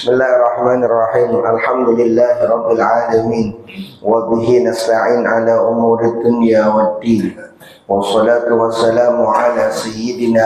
Bismillahirrahmanirrahim. Alhamdulillahirabbil alamin wa bihi nasta'in ala umurid dunya waddin. Wassalatu wassalamu ala sayyidina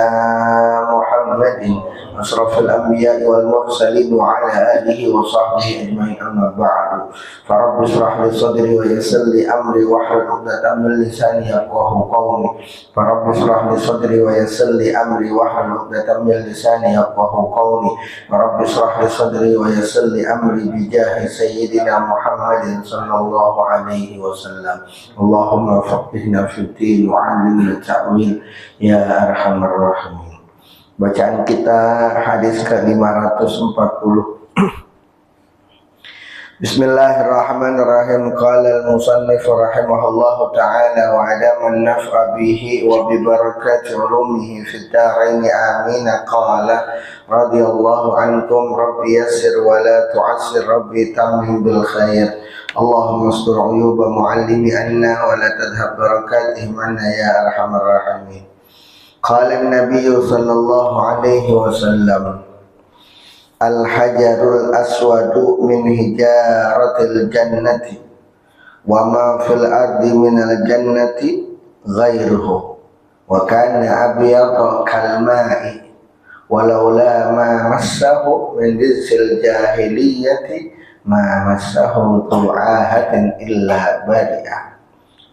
Muhammadin asrafil anbiya'i wal mursalin wa ala alihi wa sahbihi ajma'in, amma ba'du. Fa rabbi ishrah li sadri wa yassir li amri wahlul 'uqdatam min lisani yafqahu qawli. Fa rabbi ishrah li sadri wa yassir li amri wahlul 'uqdatam min lisani yafqahu qawli. Fa rabbi ishrah li sadri wa yassir li amri bi jahi sayyidina Muhammadin sallallahu alaihi wasallam. Allahumma faqihna fid din wa 'allimna ta'wil ya arhamar rahimin. Bacaan kita hadis ke-540. Bismillahirrahmanirrahim. Qala al-musannif rahimahullahu ta'ala wa adama an-naf'a bihi wa bi barakati ulumihi fid darain amin. Qala radhiyallahu ankum rabbi yassir wa la tu'assir rabbi tammim bil khair. Allahumma astur uyuba muallimi anna wa la tadhhab barakatihim anna ya arhamar rahimin. Qala an-nabiy sallallahu alaihi wasallam, al-hajarul aswadu min hijaratil jannati wa ma fil ardi minal jannati ghairuhu wa kana abyada kal ma'i walaula ma massahu min rizqil jahiliyati ma massahu tu'ahatin illa bari'ah.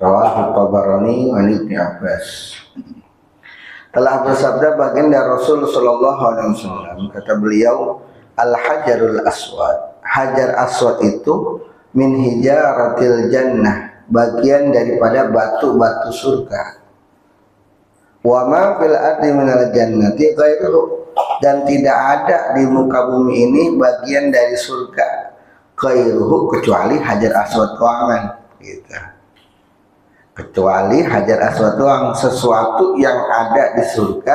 Rawahu Tabarani wa Ibnu Abbas. Telah bersabda baginda Rasul sallallahu alaihi wasallam, kata beliau, al-hajarul aswad, hajar aswad itu min hijaratil jannah, bagian daripada batu-batu surga. Wa ma fil ardi minal jannati ghairuhu, dan tidak ada di muka bumi ini bagian dari surga ghairuhu, kecuali hajar aswad doang gitu. Kecuali hajar aswad doang, sesuatu yang ada di surga,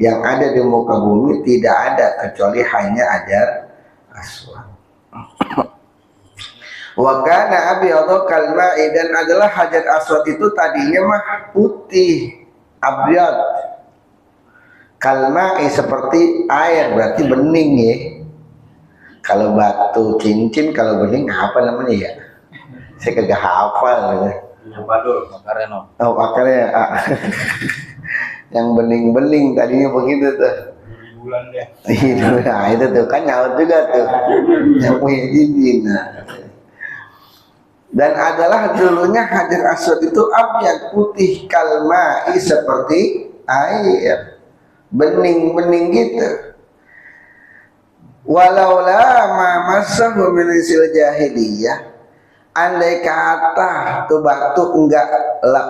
yang ada di muka bumi tidak ada kecuali hanya hajar aswad. Wa kana abyadu kal ma'i, dan adalah hajar aswad itu tadinya mah putih, abyad kal ma'i, seperti air, berarti bening ya. Kalau batu cincin, kalau bening apa namanya ya? Saya kagak hafal ya. Badul, makareno. Oh, akarnya yang bening-bening tadinya begitu tuh. Bulan deh. Nah, itu tuh kan nyaut juga tuh. Yang punya cincin. Dan adalah dulunya hajar aswad itu abyad, putih kalmai, seperti air, bening-bening gitu. Walaula ma massahu min rizqil jahiliyah, andai kata tuh batu enggak,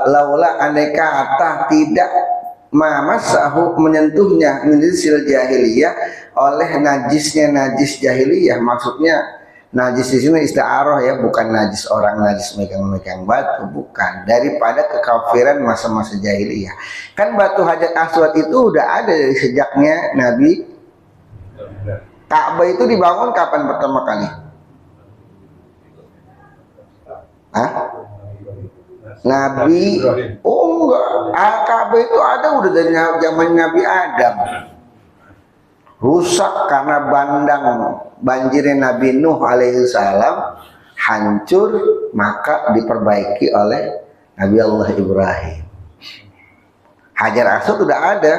laula andai kata tidak mamasahu menyentuhnya min rizqil jahiliyah, oleh najisnya najis jahiliyah. Maksudnya najis di sini isti'arah ya, bukan najis orang najis megang-megang batu, bukan, daripada kekafiran masa-masa jahiliyah. Kan batu hajar aswad itu udah ada dari sejaknya Nabi. Ka'bah itu dibangun kapan pertama kali? Hah? Nabi, oh enggak, Ka'bah itu ada udah dari zaman Nabi Adam. Rusak karena banjirnya Nabi Nuh alaihi salam, hancur, maka diperbaiki oleh Nabi Allah Ibrahim. Hajar aswad udah ada.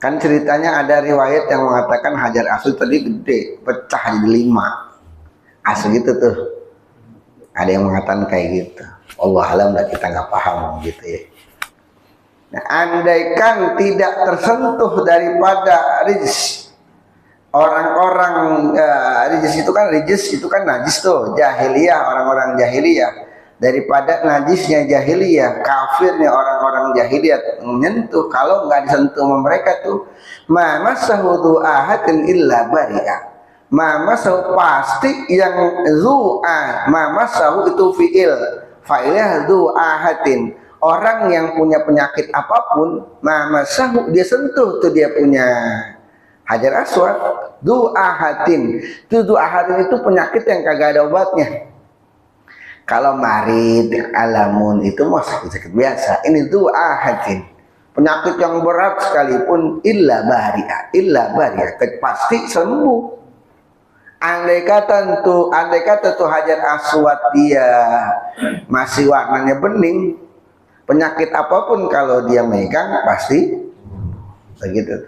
Kan ceritanya ada riwayat yang mengatakan hajar aswad tadi gede, pecah jadi 5. Asli gitu tuh. Ada yang mengatakan kayak gitu. Allah alam, kita nggak paham gitu ya. Nah, andaikan tidak tersentuh daripada rijs orang-orang, rijs itu kan najis tuh, jahiliyah, orang-orang jahiliyah, daripada najisnya jahiliyah, kafirnya orang-orang jahiliyah menyentuh, kalau nggak disentuh sama mereka tuh, ma masahu du'ahatin illa bari'ah. Mama sahu pasti yang zu'a, mama sahu itu fi'il, fa'ilnya zu'ahatin, orang yang punya penyakit apapun, mama sahu dia sentuh tuh dia punya hajar aswad, du'ahatin. Itu du'ahatin itu penyakit yang kagak ada obatnya. Kalau marid, alamun itu mah sakit biasa. Ini du'ahatin, penyakit yang berat sekalipun illa bari'ah, pasti sembuh. andai kata tuh Hajar Aswad dia masih warnanya bening, penyakit apapun kalau dia megang pasti begitu.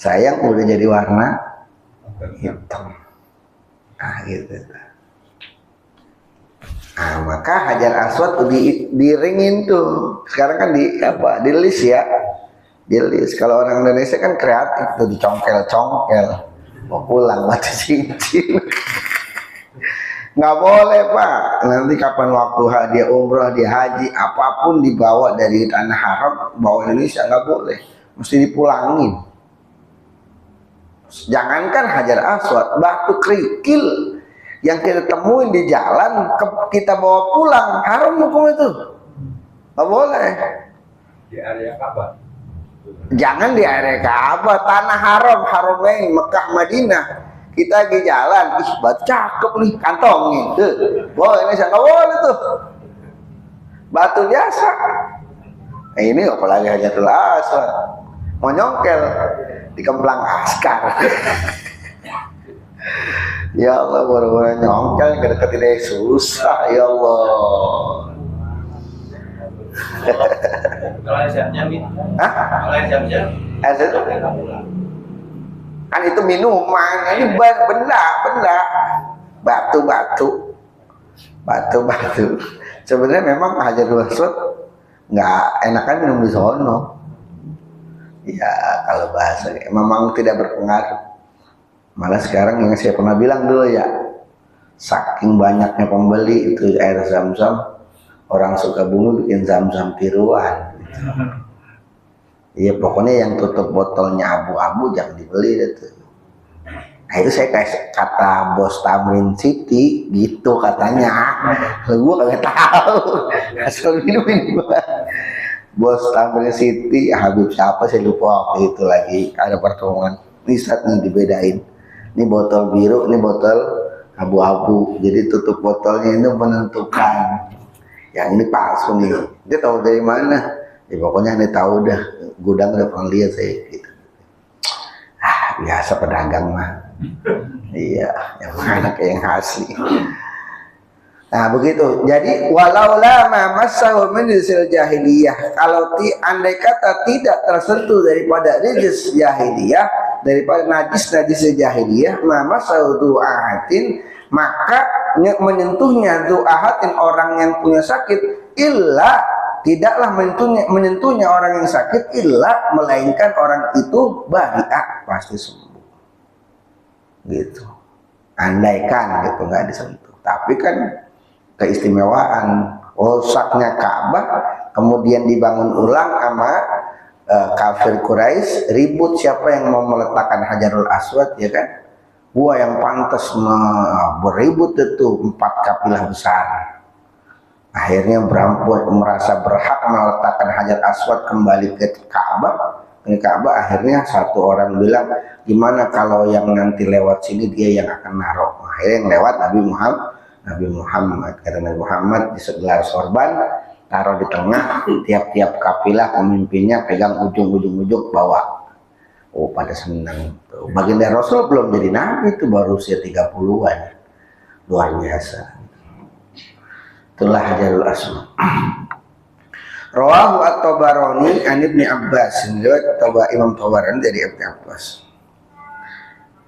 Sayang udah jadi warna hitam. Nah gitu. Nah, maka Hajar Aswad diringin tuh. Sekarang kan di list ya. Di list. Kalau orang Indonesia kan kreatif tuh, dicongkel-congkel. Mau pulang batu cincin. Nggak boleh Pak. Nanti kapan waktu dia umroh, dia haji, apapun dibawa dari tanah haram, bawa Indonesia nggak boleh. Mesti dipulangin. Jangankan Hajar Aswad, batu kerikil yang kita temuin di jalan, kita bawa pulang, haram hukum itu. Nggak boleh. Di area Ka'bah. Jangan di area Ka'bah, tanah haram, Haramain, Mekah, Madinah. Kita lagi jalan, ih batu cakep nih, kantongin. Tuh, bawa ini nggak boleh tuh. Batu biasa. Nah, ini apalagi Hajarul Aswad. Mau nyongkel di kemplang askar. Ya Allah, baru-baru nyongkel deketin dia susah, ya Allah. Kalau siapnya nih. Hah? Kalau siapnya. Kan itu minuman, ini benda, batu. Sebenarnya memang Hajarul Aswad nggak enakan minum di sono. Ya kalau bahasa memang tidak berpengaruh. Malah sekarang yang saya pernah bilang dulu ya, saking banyaknya pembeli itu air Zam-Zam, orang Sukabumi bikin Zam-Zam tiruan. Iya pokoknya yang tutup botolnya abu-abu jangan dibeli itu. Nah itu saya kasih kata bos Tamrin City gitu katanya. Gue kagak tahu. Asal minum ini bos Tamrin City Habib siapa saya lupa waktu itu lagi ada pertemuan riset nih dibedain. Ini botol biru, ini botol abu-abu. Jadi tutup botolnya itu menentukan. Yang ini palsu nih. Dia tahu dari mana? Ya pokoknya ini tahu dah. Gudang udah pernah lihat saya gitu. Biasa pedagang mah. Iya, yang mana kayak yang asli. Nah begitu. Jadi walau lama masahu min rizil jahiliyah. Kalau andai kata tidak tersentuh daripada rizil jahiliyah, daripada najis jahiliyah, mama saudu'ahatin, maka menyentuhnya du'ahatin orang yang punya sakit, illa tidaklah menyentuhnya orang yang sakit, illa melainkan orang itu bari'ah, pasti sembuh. Gitu. Andaikan gitu nggak disentuh. Tapi kan keistimewaan rusaknya Ka'bah kemudian dibangun ulang sama kafir Quraisy, ribut siapa yang mau meletakkan Hajarul Aswad, ya kan? Gua yang pantas beribut itu 4 kafilah besar. Akhirnya merasa berhak meletakkan Hajar Aswad kembali ke Ka'bah. Ke Ka'bah akhirnya satu orang bilang, gimana kalau yang nanti lewat sini dia yang akan naruh. Akhirnya yang lewat Nabi Muhammad, kata Nabi Muhammad di segelas sorban, taruh di tengah, tiap-tiap kafilah pemimpinnya pegang ujung bawa. Oh pada senang. Baginda Rasul belum jadi nabi itu baru usia 30-an. Luar biasa. Itulah Hajarul Aswad. Rawahu at-Tabarani an Ibnu Abbas, riwayat Imam Tabarani dari Ibnu Abbas.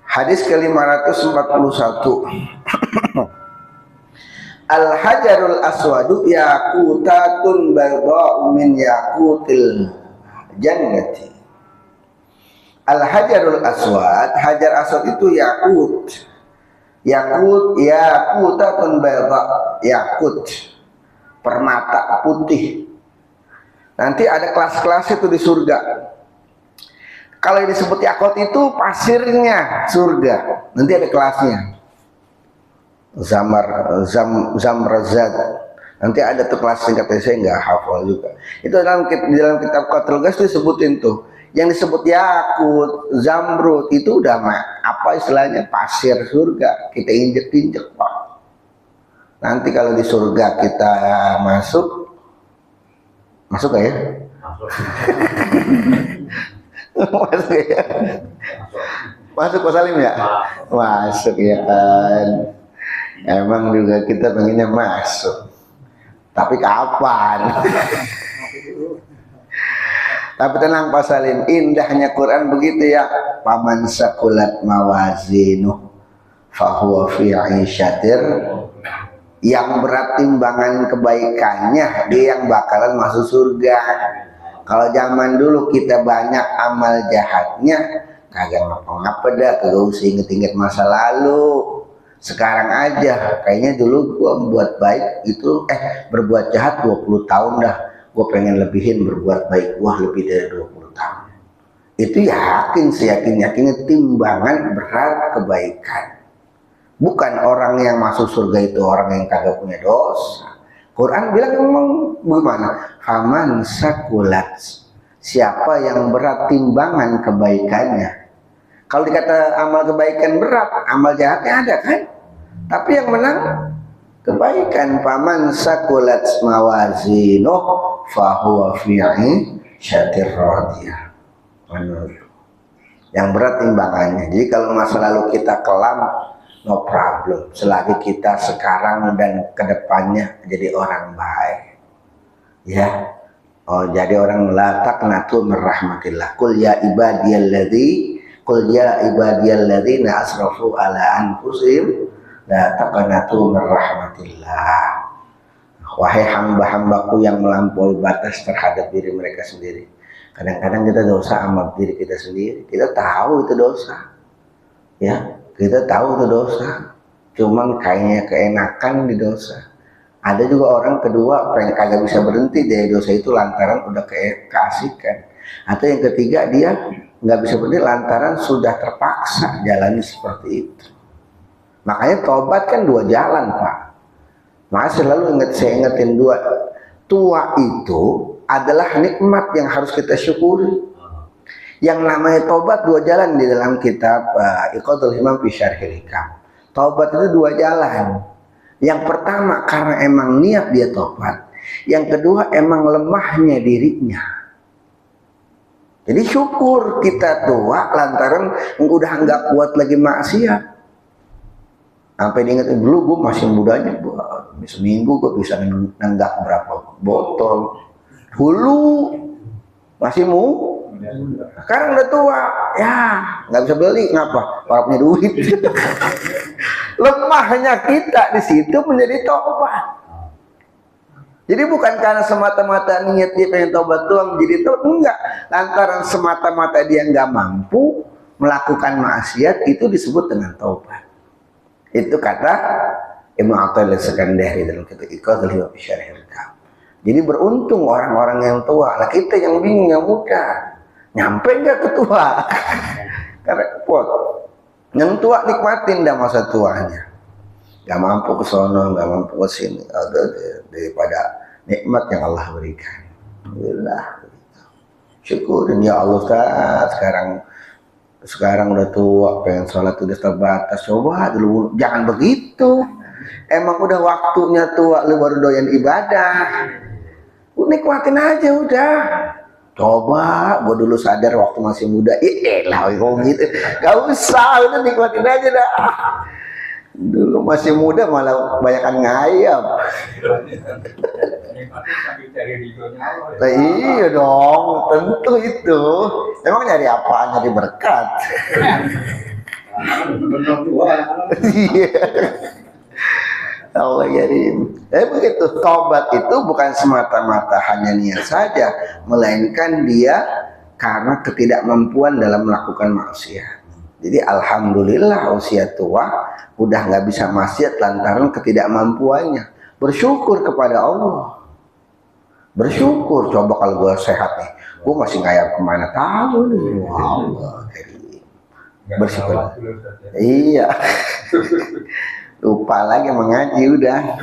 Hadis ke-541. Al-Hajarul Aswadu yaqutatun baydha'u min yaqutil jannati. Al-Hajarul Aswad, Hajar Aswad itu yaqutatun baydha', yakut, permata putih. Nanti ada kelas-kelas itu di surga. Kalau yang disebut yakut itu pasirnya surga. Nanti ada kelasnya. Zamrazat. Nanti ada tuh kelas singkatnya, saya nggak hafal juga. Itu di dalam kitab Qatrul Ghaz itu disebutin tuh. Yang disebut yakut, zamrud itu udah apa istilahnya pasir surga. Kita injek-injek Pak. Nanti kalau di surga kita masuk gak ya? Masuk ya. Masuk Pak Salim ya? Masuk ya kan. Emang juga kita pengennya masuk. Tapi kapan? Tapi tenang Pak Salim, indahnya Quran begitu ya. Paman sakulat mawazinu fahuwa fi 'isyatir, yang berat timbangan kebaikannya dia yang bakalan masuk surga. Kalau zaman dulu kita banyak amal jahatnya, kagak ngapa-ngapa dah, kagak usah inget-inget masa lalu. Sekarang aja, kayaknya dulu gua buat baik itu, berbuat jahat 20 tahun dah, gua pengen lebihin berbuat baik gua lebih dari 20 tahun. Itu yakin, seyakin-yakinnya timbangan berat kebaikan. Bukan orang yang masuk surga itu orang yang kagak punya dosa. Quran bilang memang bagaimana? Faman sakulat, siapa yang berat timbangan kebaikannya. Kalau dikata amal kebaikan berat, amal jahatnya ada kan? Tapi yang menang kebaikan. Faman sakulat mawazinu fahuwa fi 'isyatir radiyah. Yang berat timbangannya. Jadi kalau masa lalu kita kelam, no problem. Selagi kita sekarang dan kedepannya jadi orang baik, ya. Oh, jadi orang la taqnatu min rahmatillah. Qul ya ibadiyalladzina asrafu ala anfusihim la taqnatu min rahmatillah. Wahai hamba-hambaku yang melampaui batas terhadap diri mereka sendiri. Kadang-kadang kita dosa sama diri kita sendiri. Kita tahu itu dosa, ya. Kita tahu itu dosa, cuman kayaknya keenakan di dosa. Ada juga orang kedua pengen kagak bisa berhenti dari dosa itu lantaran udah keasikan. Atau yang ketiga dia nggak bisa berhenti lantaran sudah terpaksa jalani seperti itu. Makanya tobat kan dua jalan Pak. Maka selalu saya ingetin dua. Tua itu adalah nikmat yang harus kita syukuri. Yang namanya taubat dua jalan di dalam kitab Iqadul Himam fi Syarhil Hikam. Taubat itu dua jalan. Yang pertama karena emang niat dia taubat. Yang kedua emang lemahnya dirinya. Jadi syukur kita tua lantaran udah nggak kuat lagi maksiat. Sampai diingat dulu gue masih mudanya, seminggu gue bisa nenggak berapa botol. Dulu masih sekarang udah tua, ya nggak bisa beli, ngapa? Para punya duit. Lemahnya kita di situ menjadi tobat. Jadi bukan karena semata-mata niat dia pengen tobat doang jadi tobat, enggak. Lantaran semata-mata dia nggak mampu melakukan maksiat, itu disebut dengan tobat. Itu kata Ibnu Athaillah Sekandari dalam kitab Iqadul Himam fi Syarhil Hikam. Jadi beruntung orang-orang yang tua. Lah kita yang bingung, yang muda. Nyampe nggak ke tua? Karena repot. Yang tua nikmatin dah masa tuanya. Gak mampu ke sono, gak mampu ke sini. Daripada nikmat yang Allah berikan. Alhamdulillah. Syukurin ya Allah sekarang udah tua, pengen sholat udah terbatas. Coba dulu, jangan begitu. Emang udah waktunya tua, lu baru doyan ibadah. Nikmatin aja udah. Coba, gue dulu sadar waktu masih muda, lah gitu. Gak usah, udah nikmatin aja dah. Dulu masih muda malah banyakan ngayap. Nah, iya dong, tentu itu. Emang nyari apaan? Nyari berkat. Iya. Allah Karim. Begitu, tobat itu bukan semata-mata hanya niat saja, melainkan dia karena ketidakmampuan dalam melakukan maksiat. Jadi alhamdulillah usia tua udah nggak bisa maksiat lantaran ketidakmampuannya. Bersyukur kepada Allah. Bersyukur. Coba kalau gue sehat nih, gue masih ngayap kemana tahu nih. Allah Karim. Bersyukur. Iya. Lupa lagi mengaji udah.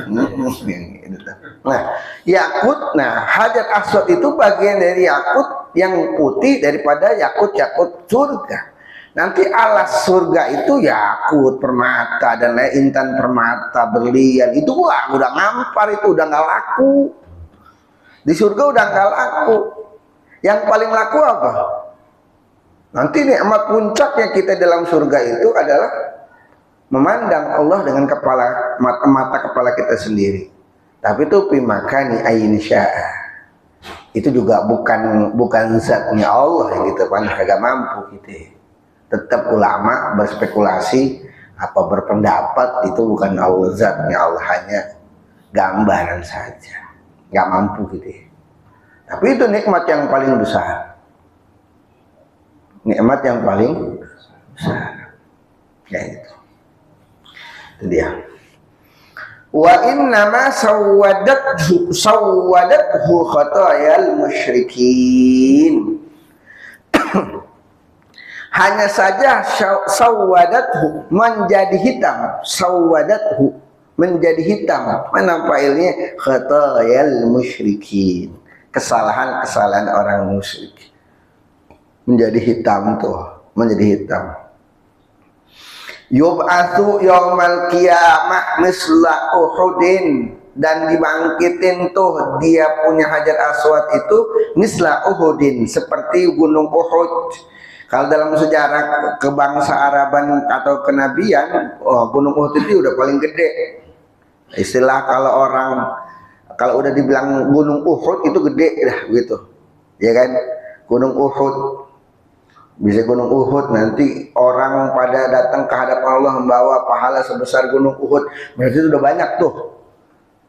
Nah, yakut, hajar aswad itu bagian dari yakut yang putih daripada yakut surga. Nanti alas surga itu yakut, permata dan lain, intan permata, berlian. Itu udah ngampar, itu udah nggak laku. Di surga udah nggak laku. Yang paling laku apa? Nanti nikmat puncaknya kita dalam surga itu adalah memandang Allah dengan mata kepala kita sendiri. Tapi itu pimakani ayin sya'a. Itu juga bukan zatnya Allah yang kita pandang, kagak mampu gitu. Tetap ulama berspekulasi apa berpendapat itu bukan Allah zatnya Allah, hanya gambaran saja, nggak mampu gitu. Tapi itu nikmat yang paling besar. Nikmat yang paling besar. Kayak gitu. Itu dia. Wa innama sawwadathu khatayal musyrikin. Hanya saja sawwadathu menjadi hitam, sawwadathu menjadi hitam. Mana failnya? Khatayal musyrikin. Kesalahan-kesalahan orang musyrik. Menjadi hitam tuh, menjadi hitam. Yub'atsu yaumal qiyamah misla Uhudin, dan dibangkitin tuh dia punya Hajar Aswad itu misla Uhudin, seperti gunung Uhud. Kalau dalam sejarah kebangsa Araban atau kenabian, gunung Uhud itu udah paling gede. Istilah kalau udah dibilang gunung Uhud itu gede dah gitu. Ya kan? Gunung Uhud. Bisa gunung Uhud, nanti orang pada datang ke hadapan Allah membawa pahala sebesar gunung Uhud. Berarti itu udah banyak tuh.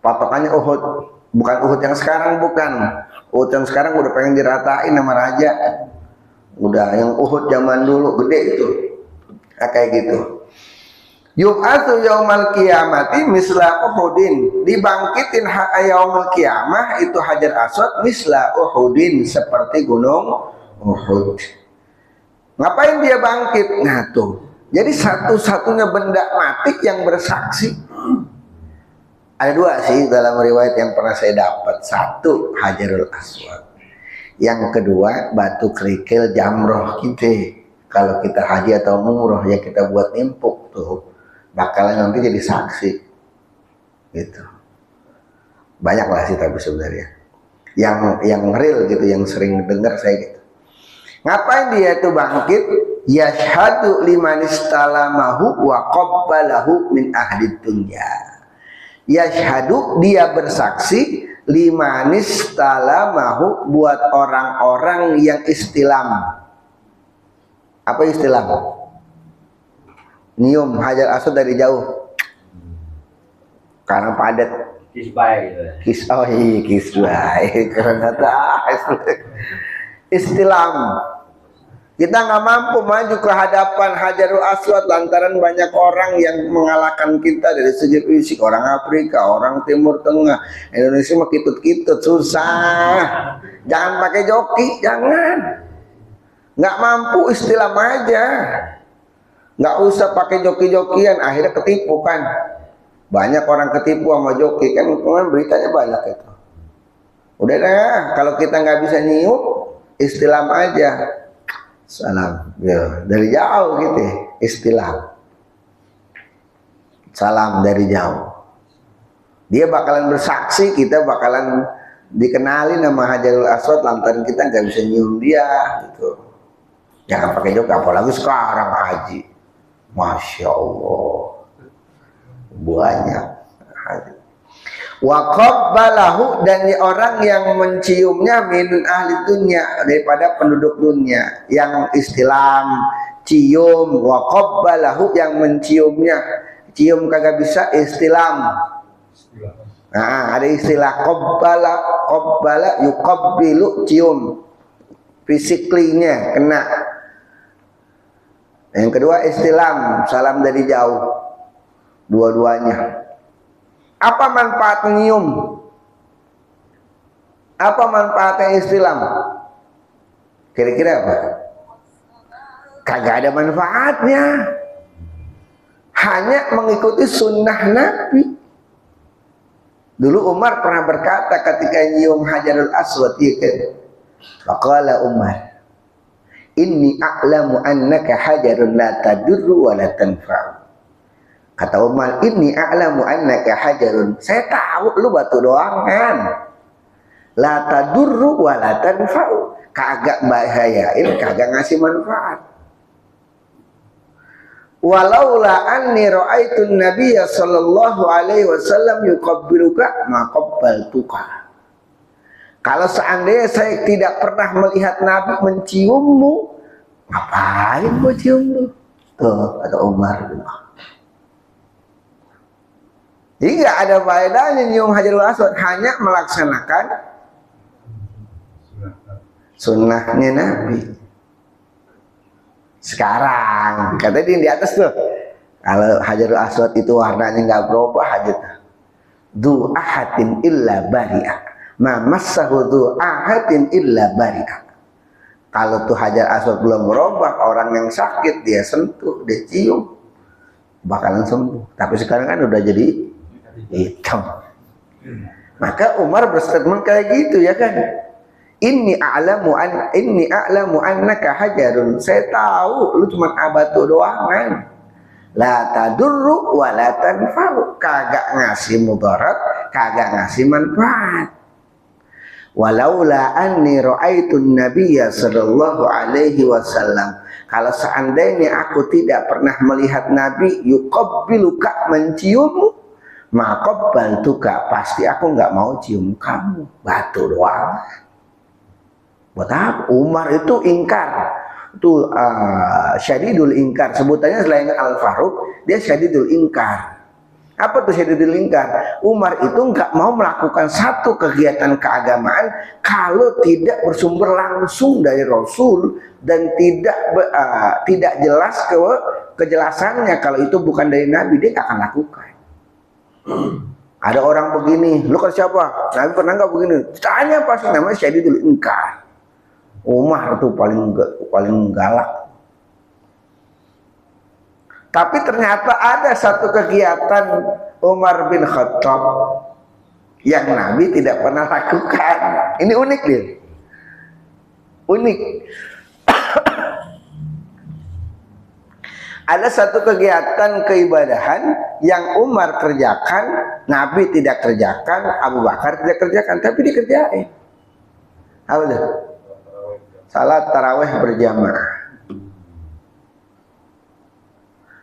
Patokannya Uhud. Bukan Uhud yang sekarang, bukan. Uhud yang sekarang udah pengen diratain sama raja. Udah yang Uhud zaman dulu gede itu. Nah, kayak gitu. Yub'atsu yaumal qiyamati misla Uhudin. Dibangkitin yaumul qiyamah itu Hajar Aswad misla Uhudin, seperti gunung Uhud. Ngapain dia bangkit? Nah tuh, jadi satu-satunya benda mati yang bersaksi. Ada dua sih dalam riwayat yang pernah saya dapat. Satu Hajarul Aswad, yang kedua batu kerikil jamroh kita. Kalau kita haji atau umroh ya kita buat nimpuk tuh, bakalan nanti jadi saksi gitu. Banyak lah sih tapi sebenarnya yang real gitu, yang sering dengar saya gitu. Ngapain dia itu bangkit? Yashhadu liman istalamahu wa qabbalahu min ahli dunya. Yashhadu, dia bersaksi, liman istalamahu, buat orang-orang yang istilam. Apa istilam? Nyium Hajar Aswad dari jauh. Karena padat. Kisbay gitu. Kisbay. Karena istilam. Kita nggak mampu maju ke hadapan Hajarul Aswad lantaran banyak orang yang mengalahkan kita dari segi fisik. Orang Afrika, orang Timur Tengah, Indonesia mah kitut-kitut, susah. Jangan pakai joki, jangan. Nggak mampu, istilam aja. Nggak usah pakai joki-jokian, akhirnya ketipu kan. Banyak orang ketipu sama joki kan, beritanya banyak itu. Udah dah, kalau kita nggak bisa nyium, istilam aja. Salam ya, dari jauh gitu ya, istilah salam dari jauh. Dia bakalan bersaksi, kita bakalan dikenali nama Hajarul Aswad lantaran kita nggak bisa nyium dia gitu. Jangan pakai joki, apalagi sekarang haji, masya Allah banyak haji. Wa qabbalahu, dan orang yang menciumnya min ahli dunya, daripada penduduk dunia. Yang istilam cium, wa qabbalahu, yang menciumnya. Cium kagak bisa, istilam. Nah, ada istilah qabbala yuqabbilu, cium. Physically-nya kena. Yang kedua istilam, salam dari jauh. Dua-duanya. Apa manfaat nyium? Apa manfaatnya istilam? Kira-kira apa? Kagak ada manfaatnya. Hanya mengikuti sunnah Nabi. Dulu Umar pernah berkata ketika nyium Hajarul Aswad, ya kan? Faqala Umar, inni a'lamu annaka hajarun la tadurru wa la tanfa'u. Kata Umar, ini a'lamu annaka hajarun. Saya tahu lu batu doang kan. La tadurru wa la tanfa'u. Kagak bahayain, kagak ngasih manfaat. Walaula anni ra'aitun nabiyya sallallahu alaihi wasallam yuqabbiluka ma qabbaltuka. Kalau seandainya saya tidak pernah melihat Nabi menciummu, ngapain gua cium lu? Tuh, kata Umar. Jadi nggak ada faedahnya nyium Hajarul Aswad, hanya melaksanakan sunnahnya Nabi. Sekarang katanya di atas tuh, kalau Hajarul Aswad itu warnanya nggak berubah, hajat du ahatin illa bari'a, ma massahu du ahatin illa bari'a. Kalau tuh Hajar Aswad belum berubah, orang yang sakit dia sentuh, dia cium, bakalan sembuh. Tapi sekarang kan udah jadi hitam. Maka Umar berstatement kayak gitu ya kan. Inni a'lamu annaka hajarun. Saya tahu lu cuma batu doang kan. La tadurru wa la tanfa'u. Kagak ngasih mudarat, kagak ngasih manfaat. Walaula anni ra'aitun nabiyya sallallahu alaihi wasallam. Kalau seandainya aku tidak pernah melihat Nabi yuqabbiluka, menciummu, maqabbaltuka, pasti aku nggak mau cium kamu. Batu doang. Buat apa? Umar itu ingkar, itu syadidul ingkar. Sebutannya selain Al-Faruq, dia syadidul ingkar. Apa tuh syadidul ingkar? Umar itu nggak mau melakukan satu kegiatan keagamaan kalau tidak bersumber langsung dari Rasul dan tidak jelas kejelasannya. Kalau itu bukan dari Nabi, dia nggak akan lakukan. Ada orang begini, lu kan siapa? Nabi pernah nggak begini? Tanya pasti, namanya syadidul ingkar. Umar tuh paling galak. Tapi ternyata ada satu kegiatan Umar bin Khattab yang Nabi tidak pernah lakukan. Ini unik dia. Unik. Ada satu kegiatan keibadahan yang Umar kerjakan, Nabi tidak kerjakan, Abu Bakar tidak kerjakan, tapi dikerjain. Apa itu? Salat tarawih berjamaah.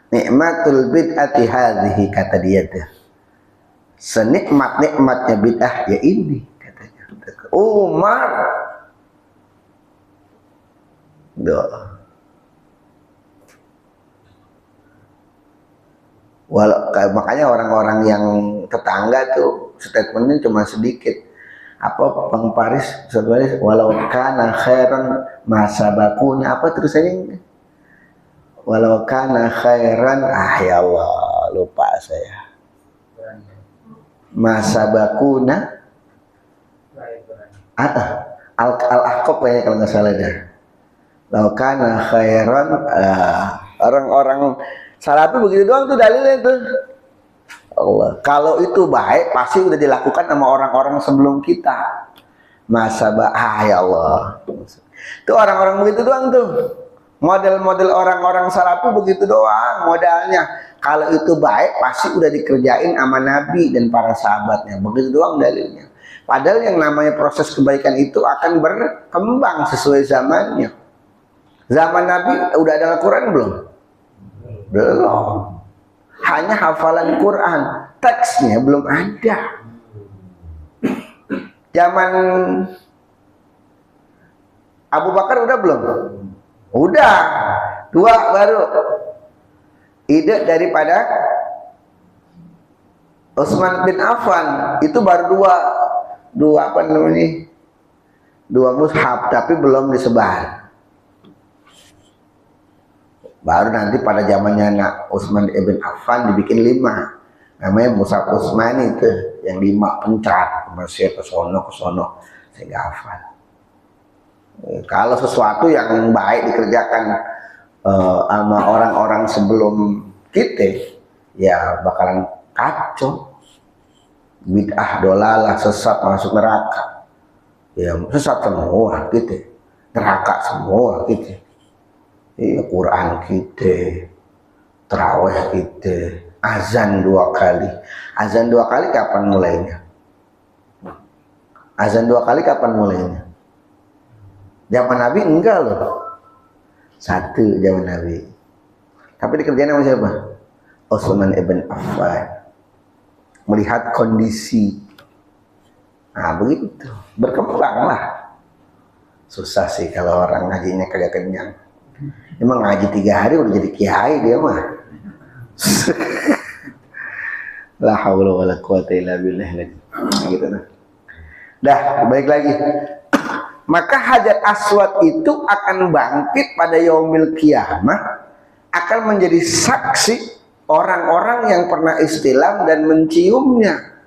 Nikmatul bid'ati hadhihi, kata dia tuh. Senikmat-nikmatnya bid'ah ya ini, katanya. Umar. Doa. Makanya orang-orang yang tetangga tuh statementnya cuma sedikit. Apa Bang Paris, walau kana khairan masabakunya, apa terusannya? Walau kana khairan, ya Allah, lupa saya. Masabakuna Al-Ahqaf ya kalau nggak salah dah. Walau kana khairan, orang-orang Salafi begitu doang tuh dalilnya tuh. Allah. Kalau itu baik pasti udah dilakukan sama orang-orang sebelum kita. Ya Allah. Itu orang-orang begitu doang tuh. Model-model orang-orang Salafi begitu doang modalnya. Kalau itu baik pasti udah dikerjain sama Nabi dan para sahabatnya. Begitu doang dalilnya. Padahal yang namanya proses kebaikan itu akan berkembang sesuai zamannya. Zaman Nabi udah ada Al-Quran belum? Belum. Hanya hafalan Quran, teksnya belum ada. Zaman Abu Bakar udah belum? Udah. 2 baru. Ide daripada Utsman bin Affan itu baru 2 apa namanya? 2 mushaf, tapi belum disebar. Baru nanti pada zamannya Utsman ibn Affan dibikin 5, namanya mushaf Utsmani itu, yang 5 pencat, masih ke sono saya nggak hafal. Kalau sesuatu yang baik dikerjakan sama orang-orang sebelum kita, ya bakalan kacau, bid'ah, dolalah, sesat, masuk neraka. Ya sesat semua gitu, neraka semua gitu. Iya, Quran kita, tarawih kita, azan 2 kali. Azan 2 kali kapan mulainya? Azan 2 kali kapan mulainya? Zaman Nabi enggak loh. 1 zaman Nabi. Tapi dikerjain sama siapa? Utsman ibn Affan. Melihat kondisi. Nah begitu. Berkembang lah. Susah sih kalau orang ngajinya kagak kenyang. Emang ngaji 3 hari udah jadi kiai dia mah. La haula wala quwata illa billah. Gitu nah. Dah, balik lagi. Maka Hajar Aswad itu akan bangkit pada yaumil kiamah, akan menjadi saksi orang-orang yang pernah istilam dan menciumnya.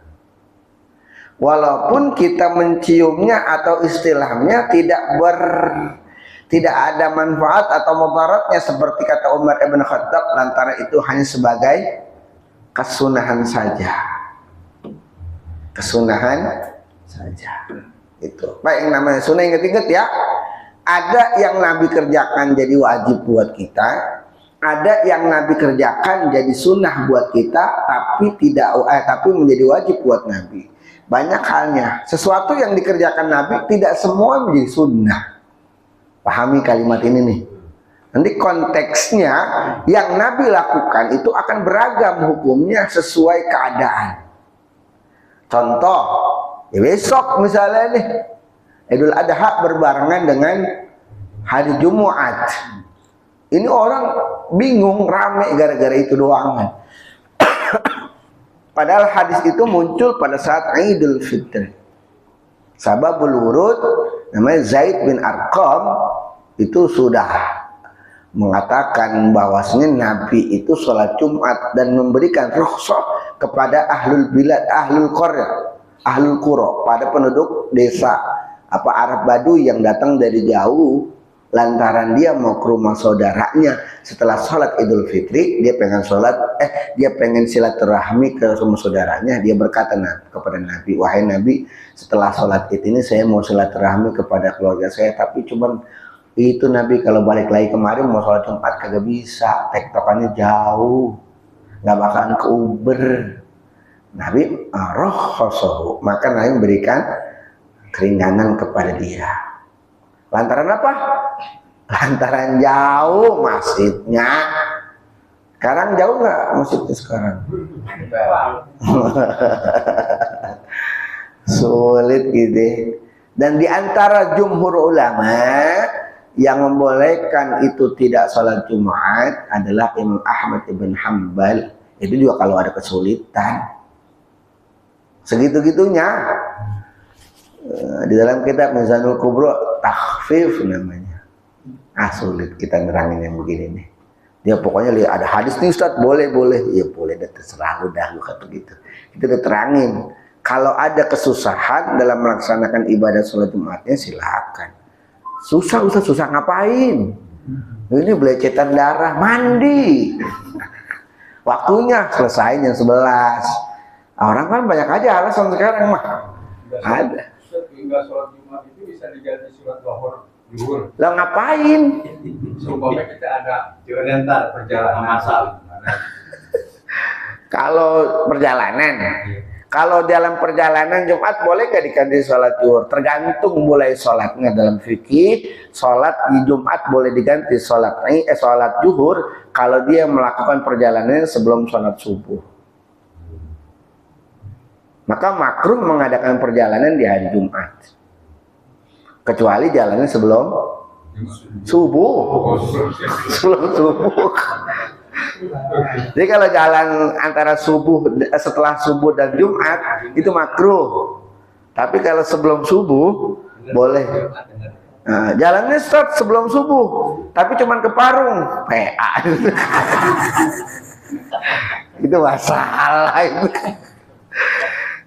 Walaupun kita menciumnya atau istilahnya tidak ada manfaat atau mudaratnya seperti kata Umar ibn Khattab, lantaran itu hanya sebagai kesunahan saja. Kesunahan saja. Itu. Baik, yang namanya sunnah, ingat-ingat ya. Ada yang Nabi kerjakan jadi wajib buat kita, ada yang Nabi kerjakan jadi sunnah buat kita, tapi menjadi wajib buat Nabi. Banyak halnya. Sesuatu yang dikerjakan Nabi tidak semua menjadi sunnah. Pahami kalimat ini nih. Nanti konteksnya yang Nabi lakukan itu akan beragam hukumnya sesuai keadaan. Contoh, ya besok misalnya nih Idul Adha berbarengan dengan hari Jumat. Ini orang bingung, rame gara-gara itu doang. Padahal hadis itu muncul pada saat Idul Fitri. Sababul wurud namanya Zaid bin Arqam itu sudah mengatakan bahwasanya Nabi itu sholat Jumat dan memberikan rukhsah kepada ahlul bilad, ahlul qarya, ahlul qura, pada penduduk desa Arab Baduy yang datang dari jauh lantaran dia mau ke rumah saudaranya setelah sholat Idul Fitri. Dia pengen silaturahmi ke rumah saudaranya. Dia berkata kepada Nabi, wahai Nabi, setelah sholat Id ini saya mau silaturahmi kepada keluarga saya, tapi cuman itu Nabi, kalau balik lagi kemarin mau sholat Jumat kagak bisa, tektokannya jauh, nggak bakalan ke Uber. Nabi roh, maka Nabi memberikan keringanan kepada dia. Lantaran apa? Lantaran jauh masjidnya. Sekarang jauh nggak masjidnya sekarang? Sulit gitu. Dan diantara jumhur ulama yang membolehkan itu tidak sholat Jumat adalah Imam Ahmad ibn Hanbal. Itu juga kalau ada kesulitan. Segitu-gitunya. Di dalam kitab Mizanul Kubro takhfif namanya. Sulit kita nerangin yang begini nih. Dia pokoknya lihat ada hadis nih Ustaz, boleh. Ya boleh, terserah udah lu kata gitu. Kita udah terangin. Kalau ada kesusahan dalam melaksanakan ibadah sholat Jumatnya silakan. Susah Ustaz, susah ngapain? Ini belecetan darah, mandi. Waktunya selesai jam 11. Orang kan banyak aja alasan sekarang mah. Ada. Hingga sholat Jumat itu bisa diganti sholat zuhur. Lah ngapain? Supaya kita ada diorientar perjalanan masal. Kalau perjalanan, kalau dalam perjalanan Jumat boleh nggak diganti sholat zuhur? Tergantung mulai sholatnya. Dalam fikih, sholat di Jumat boleh diganti sholat zuhur kalau dia melakukan perjalanannya sebelum sholat subuh. Maka makruh mengadakan perjalanan di hari Jumat, kecuali jalannya sebelum subuh. Sebelum subuh. Jadi kalau jalan antara setelah subuh dan Jumat itu makruh. Tapi kalau sebelum subuh boleh. Nah, jalannya start sebelum subuh, tapi cuman ke Parung, PA. Itu masalah itu.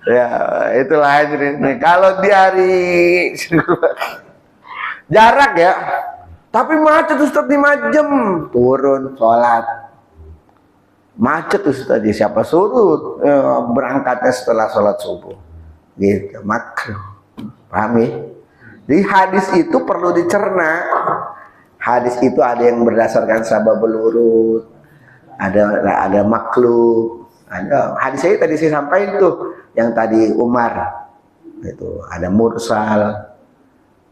Ya, itulah ini. Kalau di hari jarak ya, tapi macet Ustaz 5 jam, turun sholat. Macet Ustaz, siapa suruh berangkatnya setelah sholat subuh? Gitu, makruh. Paham ya? Di hadis itu perlu dicerna. Hadis itu ada yang berdasarkan sababul wurud, ada makhluk. Ada hadis saya tadi saya sampaikan tuh, yang tadi Umar Itu ada mursal,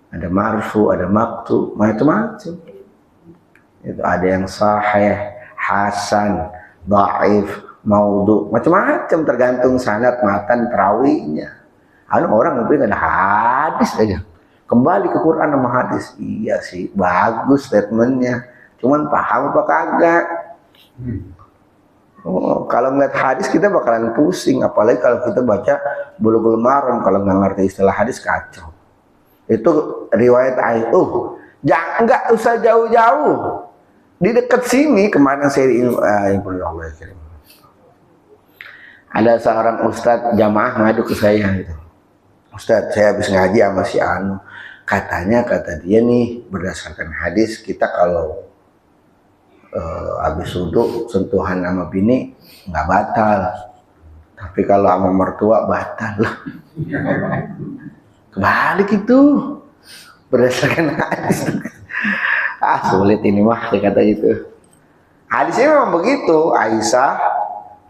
ada marfu, ada maktu, macam-macam. Itu ada yang sahih, hasan, dhaif, maudhu, macam-macam tergantung sanad, matan, perawinya. Orang mungkin ada hadis aja. Kembali ke Quran sama hadis. Iya sih, bagus statementnya. Cuman paham apa kagak? Oh, kalau ngeliat hadis kita bakalan pusing. Apalagi kalau kita baca Bulughul Maram, kalau nggak ngerti istilah hadis kacau. Itu riwayat jangan, nggak usah jauh-jauh. Di dekat sini kemarin saya ada seorang ustadz jamaah ngadu ke saya gitu. Ustadz, saya habis ngaji sama si Anu. Kata dia nih, berdasarkan hadis kita kalau habis wudhu sentuhan sama bini nggak batal. Tapi kalau sama mertua batal. Kebalik itu. Berdasarkan hadis. Sulit ini mah, dia kata gitu. Hadisnya memang begitu. Aisyah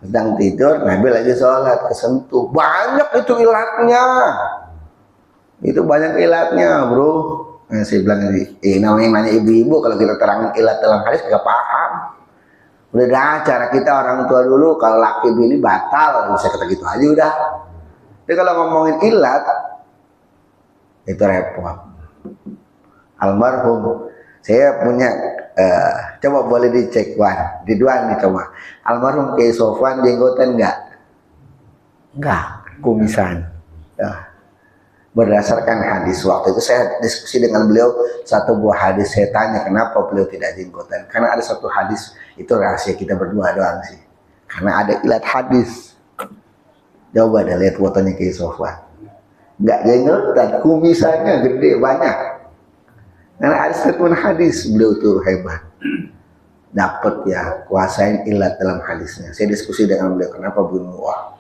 sedang tidur, Nabi lagi sholat, kesentuh. Banyak itu ilatnya. Itu banyak ilatnya, bro. Nah, saya bilang namanya ibu-ibu, kalau kita terangin ilat dalam hadis gak paham. Udah dah, cara kita orang tua dulu, kalau laki bini batal, bisa kata gitu aja udah. Tapi kalau ngomongin ilat, itu repot. Almarhum, saya punya, coba boleh dicek di dua nih coba. Almarhum Kiai Sofwan jenggotan enggak, kumisan. Berdasarkan hadis, waktu itu saya diskusi dengan beliau satu buah hadis, saya tanya kenapa beliau tidak jenggotan. Karena ada satu hadis, itu rahasia kita berdua doang sih. Karena ada ilat hadis. Coba deh lihat fotonya Kiai Sofwan, enggak jenggotan, kumisannya gede banyak. Karena ada statement hadis, beliau tuh hebat, dapat ya, kuasain ilat dalam hadisnya. Saya diskusi dengan beliau, kenapa bunuh? Wah,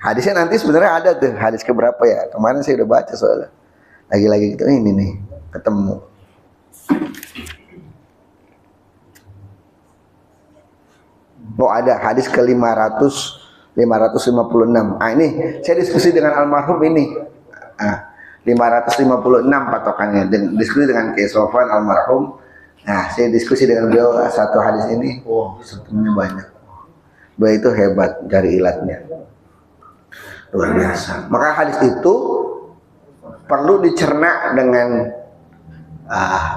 hadisnya nanti sebenarnya ada tuh, hadis keberapa ya? Kemarin saya udah baca soalnya. Lagi-lagi gitu, ini nih, ketemu. Oh ada hadis ke 556. Ini saya diskusi dengan almarhum ini. 556 patokannya. Diskusi dengan Kiai Sofwan almarhum. Nah, saya diskusi dengan beliau satu hadis ini. Sebenarnya banyak. Beliau itu hebat dari ilatnya. Luar biasa. Maka hadis itu perlu dicerna dengan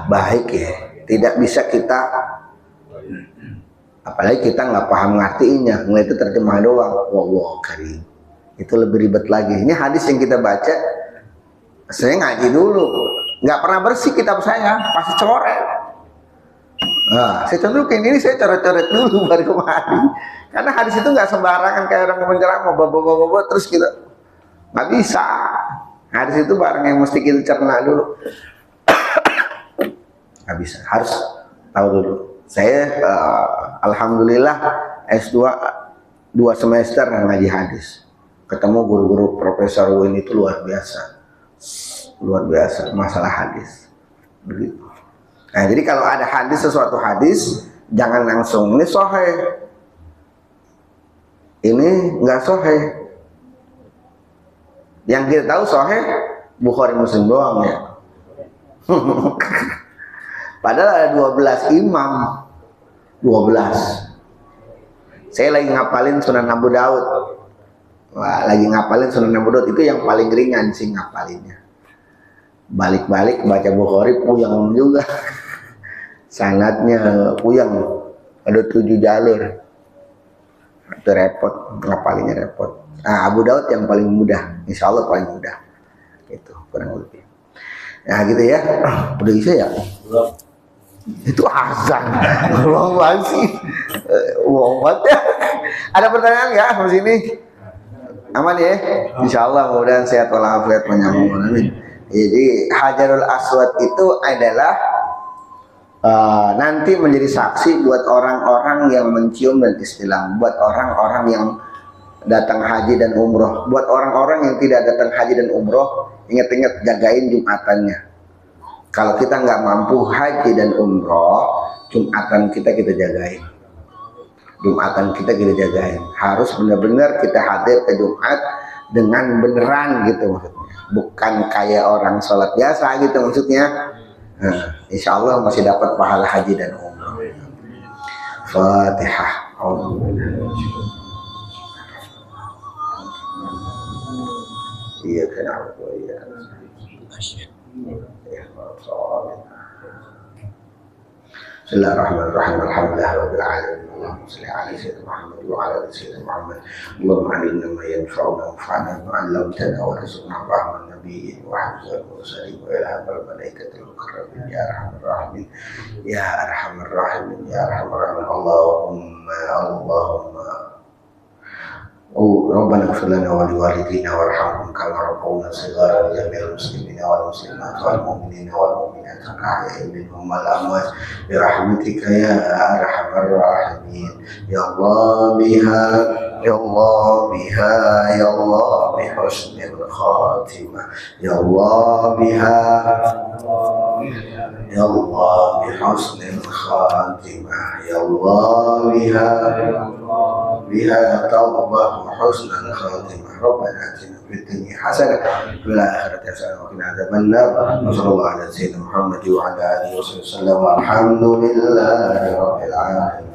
baik ya. Tidak bisa kita, apalagi kita nggak paham ngartinya, ngeliat itu terjemah doang. Wow, karim. Itu lebih ribet lagi. Ini hadis yang kita baca, saya ngaji dulu, nggak pernah bersih kitab saya, pasti coret. Nah, saya contoh kayak ini, saya coret-coret dulu baru kemari. Karena hadis itu nggak sembarangan kayak orang menceramah, bawa terus kita nggak bisa. Hadis itu barang yang mesti kita cerna dulu. Nggak bisa, harus tahu dulu. Saya alhamdulillah S2 2 semester ngaji hadis. Ketemu guru-guru Profesor Win itu luar biasa masalah hadis. Begitu. Nah, jadi kalau ada hadis, sesuatu hadis, jangan langsung ini sahih, ini nggak sahih. Yang kita tahu sahih Bukhari Muslim doang ya. Padahal ada 12 imam. 12. Saya lagi ngapalin Sunan Abu Daud. Itu yang paling ringan sih ngapalinnya. Balik-balik baca Bukhari puyeng juga. Sanadnya puyeng. Ada 7 jalur. Itu repot, ngapalinnya repot. Nah, Abu Daud yang paling mudah, insya Allah paling mudah. Itu kurang lebih. Nah gitu ya. Udah bisa ya? Itu azan. Belum sih. Ya. Ada pertanyaan nggak sampai sini? Aman ya? Insya Allah mudah-mudahan sehat walafiat menyambung. Amin. Jadi Hajarul Aswad itu adalah nanti menjadi saksi buat orang-orang yang mencium dan istilam, buat orang-orang yang datang haji dan umroh, buat orang-orang yang tidak datang haji dan umroh, ingat-ingat jagain Jumatannya. Kalau kita nggak mampu haji dan umroh, Jumatan kita jagain. Jumatan kita jagain. Harus benar-benar kita hadir ke Jumat dengan beneran gitu maksudnya. Bukan kayak orang sholat biasa gitu maksudnya. Nah, insya Allah masih dapat pahala haji dan umrah. Fatihah. Iya kenapa ya? Bismillahirrahmanirrahim. Alhamdulillahirabbil alamin. Allahumma shalli ala sayyidina Muhammad wa ala ali sayyidina Muhammad. Allahumma allimna ma yanfa'una wanfa'na bima 'allamtana warzuqna fahma nabiyyin wa hifdhal mursalin wa ilhamal malaikatil muqarrabin ya arhamar rahimin ya arhamar rahimin ya arhamar rahimin. Allahumma ربنا اغفر لنا ولوالدينا وارحمهم كما ربونا صغارا لجميع المسلمين والمسلمات والمؤمنين والمؤمنات الأحياء منهم والأموات برحمتك يا أرحم الراحمين يا الله بها يا الله بها يا الله بحسن الخاتمة يا الله بها يا الله بحسن الخاتمة يا الله بها توبة وحسن الخاتمة ربنا آتنا في الدنيا حسنة وفي الآخرة حسنة وقنا عذاب النار وصلى الله على سيدنا محمد وعلى آله وصحبه وسلم والحمد لله رب العالمين.